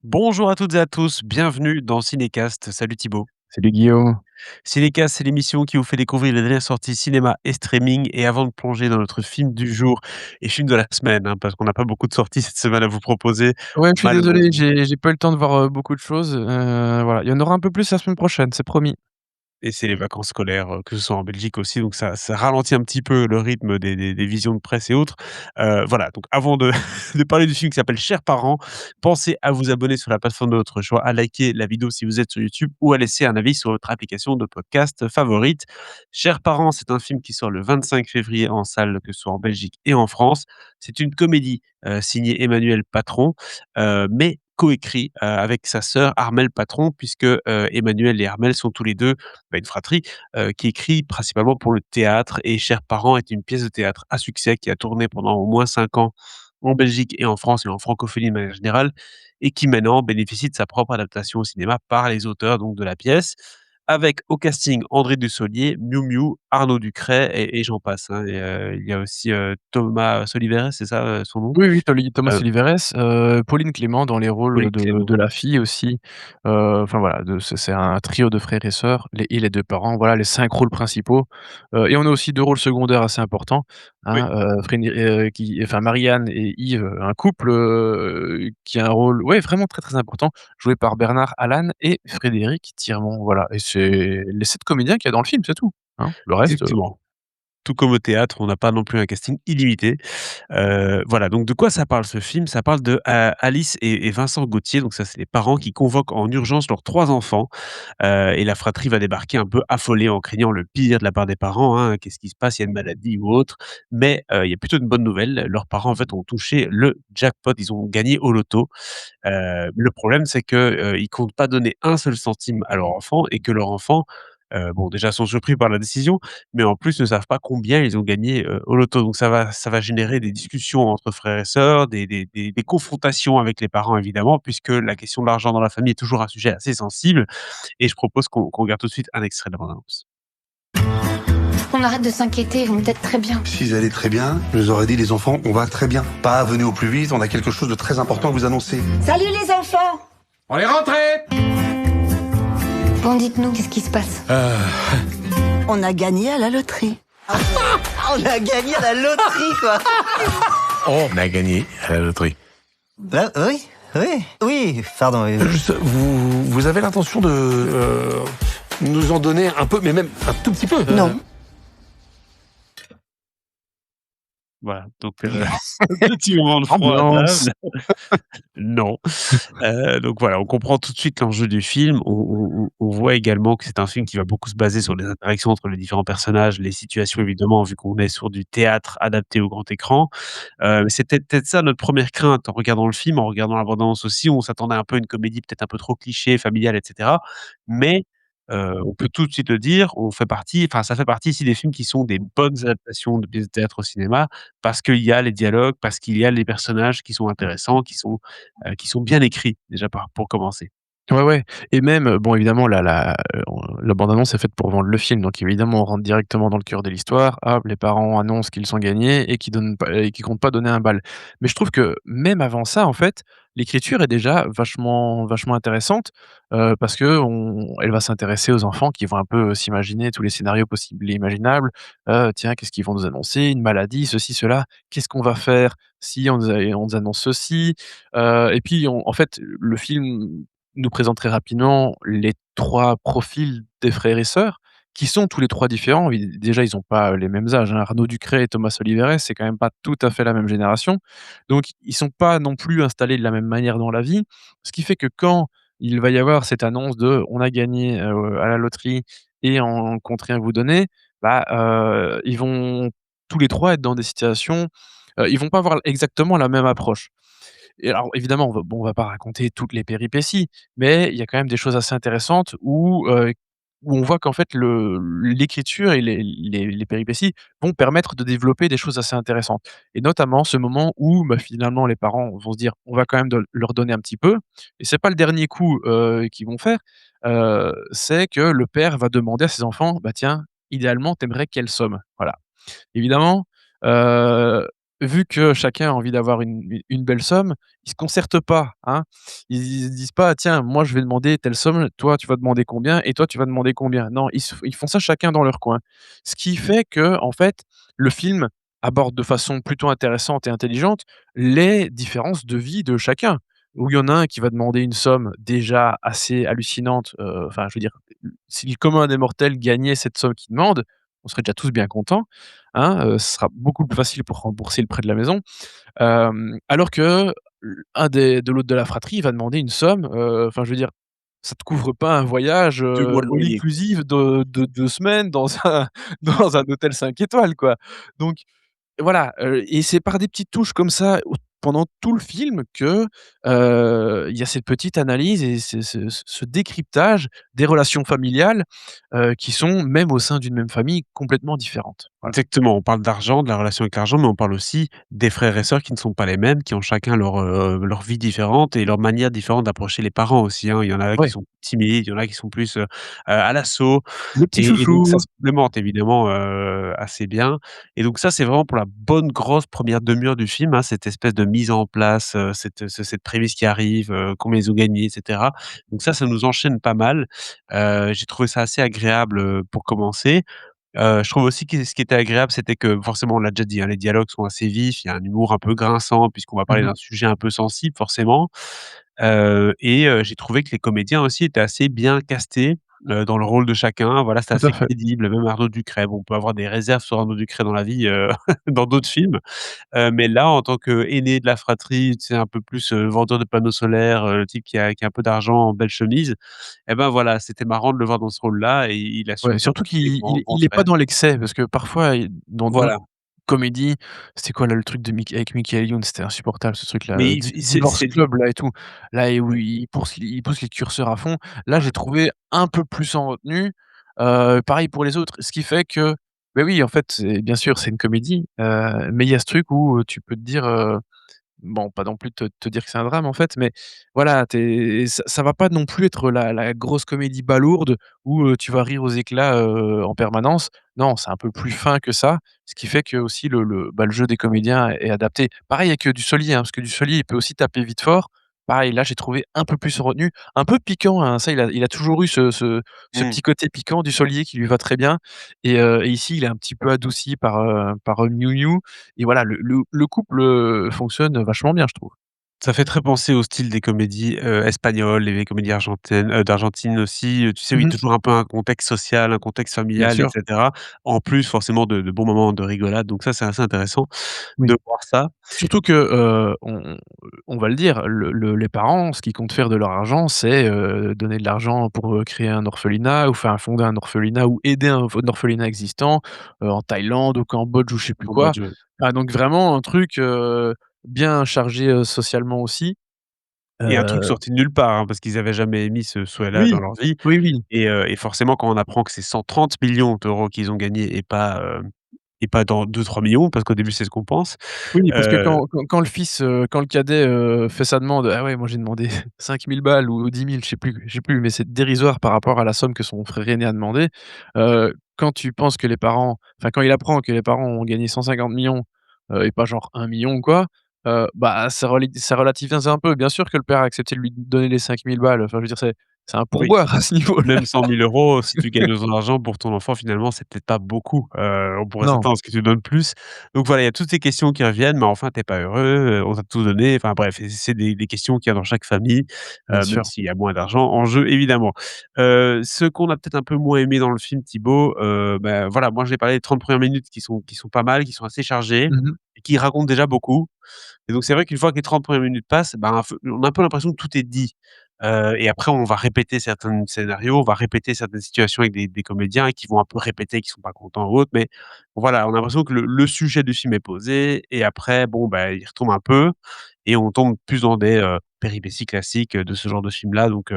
Bonjour à toutes et à tous, bienvenue dans Cinécast. Salut Thibaut. Salut Guillaume. Cinécast, c'est l'émission qui vous fait découvrir les dernières sorties cinéma et streaming. Et avant de plonger dans notre film du jour et film de la semaine, hein, parce qu'on n'a pas beaucoup de sorties cette semaine à vous proposer, Ouais, je suis désolé, malheureusement. j'ai pas eu le temps de voir, beaucoup de choses, voilà. Il y en aura un peu plus la semaine prochaine, c'est promis. Et c'est les vacances scolaires, que ce soit en Belgique aussi, donc ça ralentit un petit peu le rythme des visions de presse et autres. Voilà, donc avant de de parler du film qui s'appelle Chers parents, pensez à vous abonner sur la plateforme de votre choix, à liker la vidéo si vous êtes sur YouTube ou à laisser un avis sur votre application de podcast favorite. Chers parents, c'est un film qui sort le 25 février en salle, que ce soit en Belgique et en France. C'est une comédie, signée Emmanuel Patron, mais coécrit, avec sa sœur Armelle Patron puisque, Emmanuel et Armelle sont tous les 2 une fratrie, qui écrit principalement pour le théâtre et Chers parents est une pièce de théâtre à succès qui a tourné pendant au moins 5 ans en Belgique et en France et en francophonie de manière générale et qui maintenant bénéficie de sa propre adaptation au cinéma par les auteurs donc de la pièce. Avec au casting André Dussolier, Miou Miou, Arnaud Ducret et j'en passe, hein et il y a aussi, Thomas Soliveres, c'est ça, son nom? Oui, oui, Thomas Heu, Oliveres, Pauline Clément dans les rôles Pauline de Clément. la fille aussi, enfin voilà, c'est un trio de frères et sœurs, les 2 parents, voilà les 5 rôles principaux, et on a aussi 2 rôles secondaires assez importants, Oui. hein, Marianne et Yves, un couple, qui a un rôle, ouais, vraiment très, très important, joué par Bernard Allan et Frédéric Tirmont, voilà, et c'est les 7 comédiens qu'il y a dans le film, c'est tout, hein. Le reste, Exactement. Tout comme au théâtre, on n'a pas non plus un casting illimité. Voilà, donc de quoi ça parle ce film? Ça parle de, Alice et Vincent Gauthier, donc ça, c'est les parents qui convoquent en urgence leurs 3 enfants, et la fratrie va débarquer un peu affolée en craignant le pire de la part des parents, hein. Qu'est-ce qui se passe? Il y a une maladie ou autre? Mais, il y a plutôt une bonne nouvelle, leurs parents, en fait, ont touché le jackpot, ils ont gagné au loto. Le problème, c'est que, ils comptent pas donner un seul centime à leur enfant et que leur enfant, bon, déjà sont surpris par la décision, mais en plus ne savent pas combien ils ont gagné, au loto. Donc ça va générer des discussions entre frères et sœurs, des confrontations avec les parents évidemment, puisque la question de l'argent dans la famille est toujours un sujet assez sensible et je propose qu'on regarde tout de suite un extrait de la bande annonce. On arrête de s'inquiéter, ils vont peut-être très bien. S'ils allaient très bien, je leur aurais dit les enfants, on va très bien. Pas venez au plus vite, on a quelque chose de très important à vous annoncer. Salut les enfants! On est rentré. Bon, dites-nous, qu'est-ce qui se passe? On a gagné à la loterie. On a gagné à la loterie, quoi. On a gagné à la loterie. Oui, oui, oui, pardon. Juste, vous avez l'intention de nous en donner un peu, mais même un tout petit peu. Non. Voilà, donc petit moment de froid à ambiance. table. Non. Donc voilà, on comprend tout de suite l'enjeu du film. On voit également que c'est un film qui va beaucoup se baser sur les interactions entre les différents personnages, les situations évidemment, vu qu'on est sur du théâtre adapté au grand écran. Mais c'était peut-être ça notre première crainte en regardant le film, en regardant la bande annonce aussi. On s'attendait un peu à une comédie peut-être un peu trop cliché, familiale et cetera. Mais, on peut tout de suite le dire, ça fait partie ici des films qui sont des bonnes adaptations de pièces de théâtre au cinéma, parce qu'il y a les dialogues, parce qu'il y a les personnages qui sont intéressants, qui sont bien écrits déjà pour commencer. Ouais, ouais, et même, bon évidemment la bande annonce est faite pour vendre le film, donc évidemment on rentre directement dans le cœur de l'histoire. Hop, les parents annoncent qu'ils sont gagnés et qu'ils comptent pas donner un bal. Mais je trouve que même avant ça, en fait, l'écriture est déjà vachement intéressante, parce qu'elle va s'intéresser aux enfants qui vont un peu s'imaginer tous les scénarios possibles et imaginables. Tiens, qu'est-ce qu'ils vont nous annoncer? Une maladie, ceci, cela. Qu'est-ce qu'on va faire si on nous annonce ceci? Et puis en fait, le film nous présente très rapidement les 3 profils des frères et sœurs, qui sont tous les 3 différents. Déjà, ils ont pas les mêmes âges, hein. Arnaud Ducret et Thomas Oliveres, c'est quand même pas tout à fait la même génération. Donc ils sont pas non plus installés de la même manière dans la vie. Ce qui fait que quand il va y avoir cette annonce de: «On a gagné, à la loterie et en compte rien vous donner», bah, ils vont tous les 3 être dans des situations, ils vont pas avoir exactement la même approche. Et alors évidemment, on va pas raconter toutes les péripéties, mais il y a quand même des choses assez intéressantes où on voit qu'en fait l'écriture et les péripéties vont permettre de développer des choses assez intéressantes. Et notamment ce moment où, bah, finalement les parents vont se dire: «On va quand même leur donner un petit peu», et c'est pas le dernier coup, qu'ils vont faire, c'est que le père va demander à ses enfants: «Bah tiens, idéalement, tu aimerais quelle somme?» Voilà. Évidemment, heu, vu que chacun a envie d'avoir une belle somme, ils se concertent pas, hein. Ils se disent pas: «Tiens, moi je vais demander telle somme, toi tu vas demander combien et toi tu vas demander combien». Non, ils font ça chacun dans leur coin. Ce qui fait que en fait, le film aborde de façon plutôt intéressante et intelligente les différences de vie de chacun. Où il y en a un qui va demander une somme déjà assez hallucinante, enfin je veux dire, si le commun des mortels gagnait cette somme qu'il demande, on serait déjà tous bien contents, hein, ce sera beaucoup plus facile pour rembourser le prêt de la maison. Alors que un des de l'autre de la fratrie, il va demander une somme, enfin je veux dire, ça te couvre pas un voyage, 2 mois de all loyer. inclusive de 2 semaines dans un dans un hôtel 5 étoiles, quoi. Donc voilà, et c'est par des petites touches comme ça pendant tout le film que, il y a cette petite analyse et ce décryptage des relations familiales, qui sont, même au sein d'une même famille, complètement différentes. Voilà. Exactement, on parle d'argent, de la relation avec l'argent, mais on parle aussi des frères et sœurs qui ne sont pas les mêmes, qui ont chacun leur vie différente et leur manière différente d'approcher les parents aussi, hein. Il y en a qui Ouais, sont timides, il y en a qui sont plus, à l'assaut le petit et donc ça chouchou. se complémente évidemment, assez bien et donc ça, c'est vraiment pour la bonne grosse première demi-heure du film, hein, cette espèce de mise en place, cette prémisse qui arrive, combien ils ont gagné et cetera. Donc ça nous enchaîne pas mal. J'ai trouvé ça assez agréable, pour commencer. Je trouve aussi que ce qui était agréable, c'était que forcément, on l'a déjà dit, hein, les dialogues sont assez vifs, il y a un humour un peu grinçant puisqu'on va parler Mmh. d'un sujet un peu sensible forcément, j'ai trouvé que les comédiens aussi étaient assez bien castés, dans le rôle de chacun. Voilà, c'était Tout à assez fait. crédible, même Arnaud Ducrest. Bon, on peut avoir des réserves sur Arnaud Ducrest dans la vie, dans d'autres films, mais là, en tant qu'aîné de la fratrie, tu sais, un peu plus, vendeur de panneaux solaires, le type qui a un peu d'argent en belle chemise et ben, voilà, c'était marrant de le voir dans ce rôle-là et il assume Ouais, bien surtout son côté qu'il grand grand il est pas frère. dans l'excès parce que parfois dans d'autres Voilà, comédies, c'était quoi là le truc de avec Michael Youn? C'était insupportable ce mais truc-là, Divorce c'est Club là et tout. Là et où ouais, il pousse les curseurs à fond. Là, j'ai trouvé un peu plus en retenue, pareil pour les autres. Ce qui fait que, beh, oui, en fait, c'est bien sûr, c'est une comédie, mais il y a ce truc où, tu peux te dire, bon, pas non plus te dire que c'est un drame, en fait, mais voilà, ça va pas non plus être la grosse comédie balourde où, tu vas rire aux éclats, en permanence. Non, c'est un peu plus fin que ça, ce qui fait que aussi le jeu des comédiens est adapté. Pareil avec, Dussolier, hein, parce que Dussolier, il peut aussi taper vite fort. Pareil, là, j'ai trouvé un peu plus retenu, un peu piquant, hein, ça il a toujours eu ce mmh. petit côté piquant, Dussolier, qui lui va très bien et ici, il est un petit peu adouci par Miou Miou et voilà, le couple, fonctionne vachement bien, je trouve. Ça fait très penser au style des comédies, espagnoles et des comédies argentines, d'Argentine aussi, tu sais, où il y a Mmh. toujours un peu un contexte social, un contexte Bien familial et sûr, cetera. En plus forcément de bons moments de rigolade, donc ça, c'est assez intéressant oui. de voir ça. Surtout que, on va le dire, les parents, ce qu'ils comptent faire de leur argent, c'est, donner de l'argent pour, créer un orphelinat ou faire fonder un orphelinat ou aider un orphelinat existant, en Thaïlande, au Cambodge ou je sais plus quoi. Cambodge, ouais. Ah donc vraiment un truc, bien chargé, socialement aussi. Et un truc Heu, sorti de nulle part, hein, parce qu'ils avaient jamais émis ce souhait-là dans oui, leur vie oui, oui. et forcément quand on apprend que c'est 130 millions d'euros qu'ils ont gagnés et pas dans 2-3 millions parce qu'au début c'est ce qu'on pense, Oui, parce que heu, quand le fils, quand le cadet, fait sa demande: «Ah ouais, moi j'ai demandé 5 000 balles ou 10 000, je sais plus, mais c'est dérisoire par rapport à la somme que son frère aîné a demandé». Quand tu penses que les parents enfin, quand il apprend que les parents ont gagné 150 millions et pas genre 1 million ou quoi, bah, ça relativise un peu. Bien sûr que le père a accepté de lui donner les 5 000 balles, enfin, je veux dire, c'est un oui. pourboire à ce niveau-là. Même 100 000 euros, si tu gagnes autant d'argent pour ton enfant, finalement, c'est peut-être pas beaucoup. On pourrait Non, s'attendre à ce que tu donnes plus. Donc voilà, il y a toutes ces questions qui reviennent, mais enfin, tu es pas heureux, on t'a tout donné. Enfin bref, et c'est des questions qu'il y a dans chaque famille, bien même sûr. s'il y a moins d'argent en jeu, évidemment. Ce qu'on a peut-être un peu moins aimé dans le film, Thibaut, bah, voilà, moi, j'ai parlé des 30 premières minutes qui sont pas mal, qui sont assez chargées Mmh mh. et qui racontent déjà beaucoup. Et donc c'est vrai qu'une fois que les 30 premières minutes passent, ben, on a un peu l'impression que tout est dit. Et après on va répéter certains scénarios, on va répéter certaines situations avec des comédiens qui vont un peu répéter, qui sont pas contents ou autres, mais voilà, on a l'impression que le sujet du film est posé et après bon, bah, il retombe un peu et on tombe plus dans des, péripéties classiques, de ce genre de film-là donc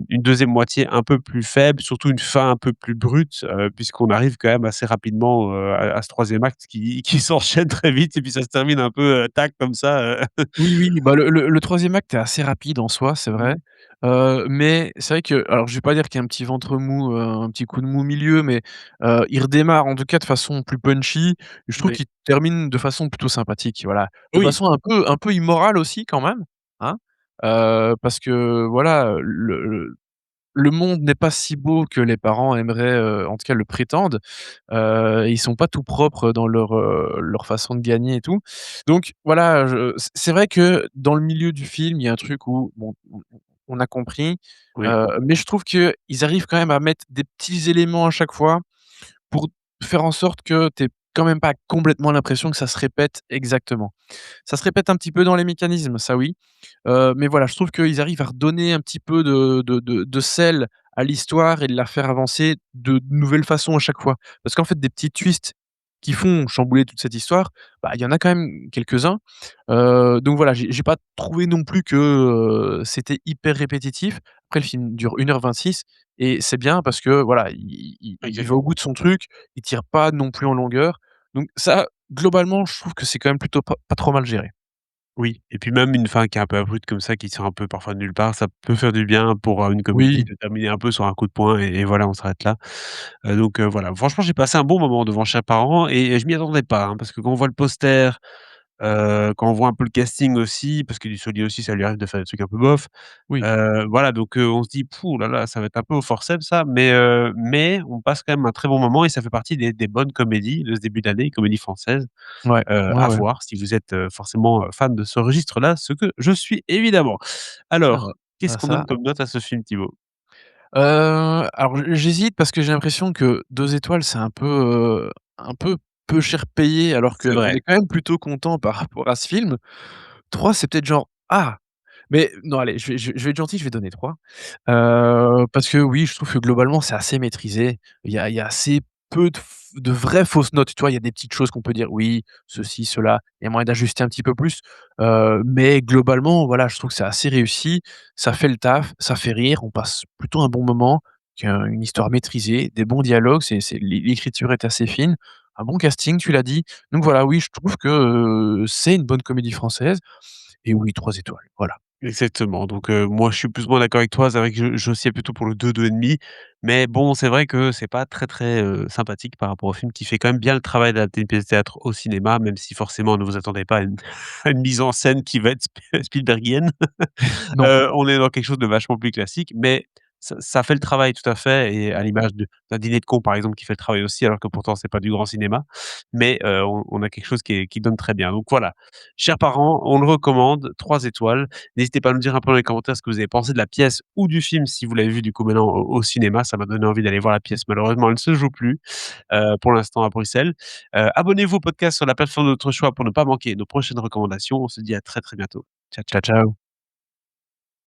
une 2e moitié un peu plus faible, surtout une fin un peu plus brute, puisqu'on arrive quand même assez rapidement, à ce 3e acte qui s'enchaîne très vite et puis ça se termine un peu, tac comme ça, Oui, oui, bah, le 3e acte est assez rapide en soi, c'est Mmh. vrai. Mais c'est vrai que alors je vais pas dire qu'il y a un petit ventre mou, un petit coup de mou au milieu, mais il redémarre en tout cas de façon plus punchy. Je trouve Oui. qu'il termine de façon plutôt sympathique, voilà. De Oui, façon un peu immorale aussi quand même, hein, parce que voilà, le monde n'est pas si beau que les parents aimeraient, en tout cas le prétendent. Ils sont pas tout propres dans leur façon de gagner et tout. Donc voilà, c'est vrai que dans le milieu du film, il y a un truc où bon, on a compris, oui, mais je trouve qu'ils arrivent quand même à mettre des petits éléments à chaque fois pour faire en sorte que tu aies quand même pas complètement l'impression que ça se répète exactement. Ça se répète un petit peu dans les mécanismes, ça oui, mais voilà, je trouve qu'ils arrivent à redonner un petit peu de sel à l'histoire et de la faire avancer de nouvelles façons à chaque fois. Parce qu'en fait, des petits twists qui font chambouler toute cette histoire, bah, il y en a quand même quelques-uns. Donc voilà, j'ai pas trouvé non plus que, c'était hyper répétitif. Après le film dure 1h26 et c'est bien parce que voilà, il va au exactement. bout de son truc, il tire pas non plus en longueur. Donc ça, globalement, je trouve que c'est quand même plutôt pas trop mal géré. Oui et puis même une fin qui est un peu abrupte comme ça, qui sort un peu parfois de nulle part, ça peut faire du bien pour, une comédie Oui, de terminer un peu sur un coup de poing et voilà, on s'arrête là. Donc voilà, franchement, j'ai passé un bon moment devant Chers parents et je m'y attendais pas, hein, parce que quand on voit le poster, quand on voit un peu le casting aussi, parce que Dussolier aussi, ça lui arrive de faire des trucs un peu bof. oui. Voilà, donc on se dit: «Pouh là là, ça va être un peu au forceps ça», mais on passe quand même un très bon moment et ça fait partie des bonnes comédies de ce début d'année, comédies françaises, Ouais, ouais, à ouais. voir si vous êtes, forcément, fan de ce registre-là, ce que je suis évidemment. Ça Alors, va. qu'est-ce Ah qu'on donne ça comme note à ce film, Thibaut? alors j'hésite parce que j'ai l'impression que 2 étoiles, c'est un peu cher payé alors C'est qu'on vrai. est quand même plutôt content par rapport à ce film. 3 c'est peut-être genre: «Ah!» mais non allez, je vais être gentil, je vais donner 3. Parce que oui, je trouve que globalement, c'est assez maîtrisé. Il y a assez peu de vraies fausses notes, tu vois? Il y a des petites choses qu'on peut dire: «Oui, ceci, cela», il y a moyen d'ajuster un petit peu plus, mais globalement, voilà, je trouve que c'est assez réussi. Ça fait le taf, ça fait rire, on passe plutôt un bon moment, qu'il y a une histoire maîtrisée, des bons dialogues, l'écriture est assez fine, un bon casting, tu l'as dit. Donc voilà, oui, je trouve que, c'est une bonne comédie française et oui, 3 étoiles, voilà. Exactement, donc moi je suis plus ou moins d'accord avec toi. C'est vrai que j'oscillais plutôt pour le 2-2,5, mais bon, c'est vrai que c'est pas très, très, sympathique par rapport au film qui fait quand même bien le travail d'adapter une pièce de théâtre au cinéma, même si forcément ne vous attendez pas à une à une mise en scène qui va être Spielbergienne. Non. On est dans quelque chose de vachement plus classique, mais ça fait le travail tout à fait et à l'image d'un Dîner de cons, par exemple, qui fait le travail aussi, alors que pourtant c'est pas du grand cinéma. Mais on a quelque chose qui donne très bien. Donc voilà, chers parents, on le recommande, 3 étoiles. N'hésitez pas à nous dire un peu dans les commentaires ce que vous avez pensé de la pièce ou du film si vous l'avez vu du coup maintenant au cinéma. Ça m'a donné envie d'aller voir la pièce. Malheureusement, elle ne se joue plus, pour l'instant à Bruxelles. Abonnez-vous au podcast sur la plateforme de votre choix pour ne pas manquer nos prochaines recommandations. On se dit à très, très bientôt. Ciao, Ciao, ciao. ciao.